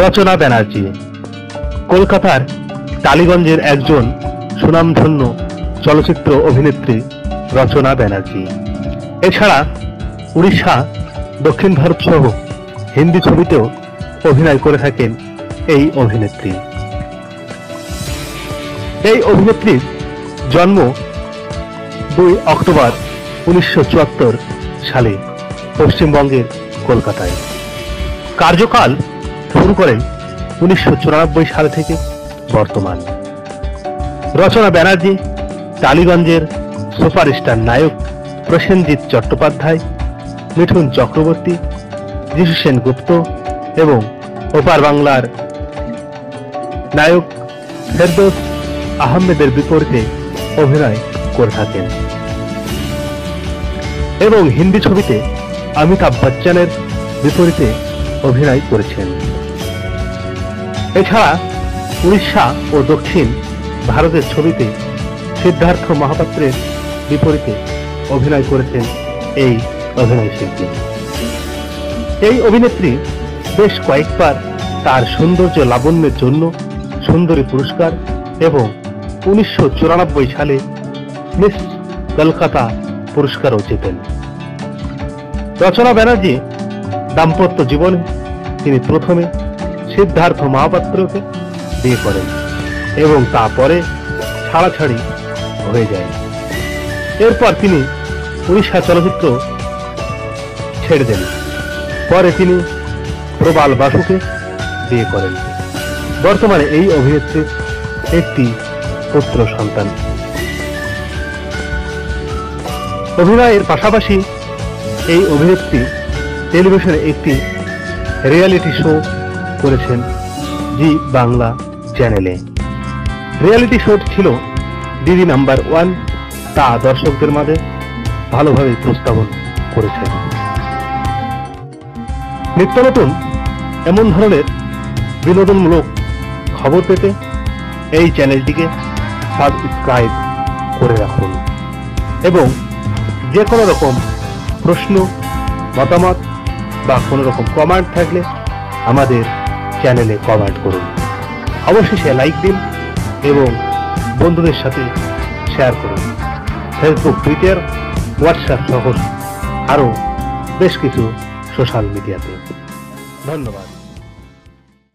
রচনা ব্যানার্জি কলকাতার টালিগঞ্জের একজন সুনামধন্য চলচ্চিত্র অভিনেত্রী রচনা ব্যানার্জি। এছাড়া উড়িষ্যা, দক্ষিণ ভারত সহ হিন্দি ছবিতেও অভিনয় করে থাকেন এই অভিনেত্রী। এই অভিনেত্রীর জন্ম 2 অক্টোবর 1974 সালে পশ্চিমবঙ্গের কলকাতায়। কার্যকাল শুরু করেন 1994 সাল থেকে বর্তমান। রচনা ব্যানার্জি টালিগঞ্জের সুপারস্টার নায়ক প্রসেনজিৎ চট্টোপাধ্যায়, মিঠুন চক্রবর্তী, যিশু সেনগুপ্ত এবং ওপার বাংলার নায়ক ফেরদৌস আহমেদের বিপরীতে অভিনয় করে থাকেন এবং হিন্দি ছবিতে অমিতাভ বচ্চনের বিপরীতে অভিনয় করেছেন। এছাড়া উড়িষ্যা ও দক্ষিণ ভারতের ছবিতে সিদ্ধার্থ মহাপাত্রের বিপরীতে অভিনয় করেছেন এই অভিনয় শিল্পী। এই অভিনেত্রী বেশ কয়েকবার তার সৌন্দর্য লাবণ্যের জন্য সুন্দরী পুরস্কার এবং 1994 সালে মিস কলকাতা পুরস্কারও জেতেন। রচনা ব্যানার্জি দাম্পত্য জীবনে তিনি প্রথমে সিদ্ধার্থ মহাপাত্রকে বিয়ে করেন এবং তারপরে ছাড়াছাড়ি হয়ে যায়। এরপর তিনি উড়িষ্যা চলচ্চিত্র ছেড়ে দেন। পরে তিনি প্রবাল বাসুকে বিয়ে করেন। বর্তমানে এই অভিনেত্রীর একটি পুত্র সন্তান। অভিনয়ের পাশাপাশি এই অভিনেত্রী টেলিভিশনে একটি রিয়েলিটি শো করেছেন জি বাংলা চ্যানেলে। রিয়েলিটি শো ছিল দিদি নাম্বার 1, তা দর্শকদের মাঝে ভালোভাবে উপস্থাপন করেছেন। নিত্য নতুন এমন ধরনের বিনোদনমূলক খবর পেতে এই চ্যানেলটিকে সাবস্ক্রাইব করে রাখুন এবং যে কোনো রকম প্রশ্ন, মতামত বা কোনো রকম কমেন্ট থাকলে আমাদের চ্যানেলে কমেন্ট করুন। অবশেষে লাইক দিন এবং বন্ধুদের সাথে শেয়ার করুন। ফেসবুক, টুইটার, হোয়াটসঅ্যাপ সহ আরও বেশ কিছু সোশ্যাল মিডিয়াতে। ধন্যবাদ।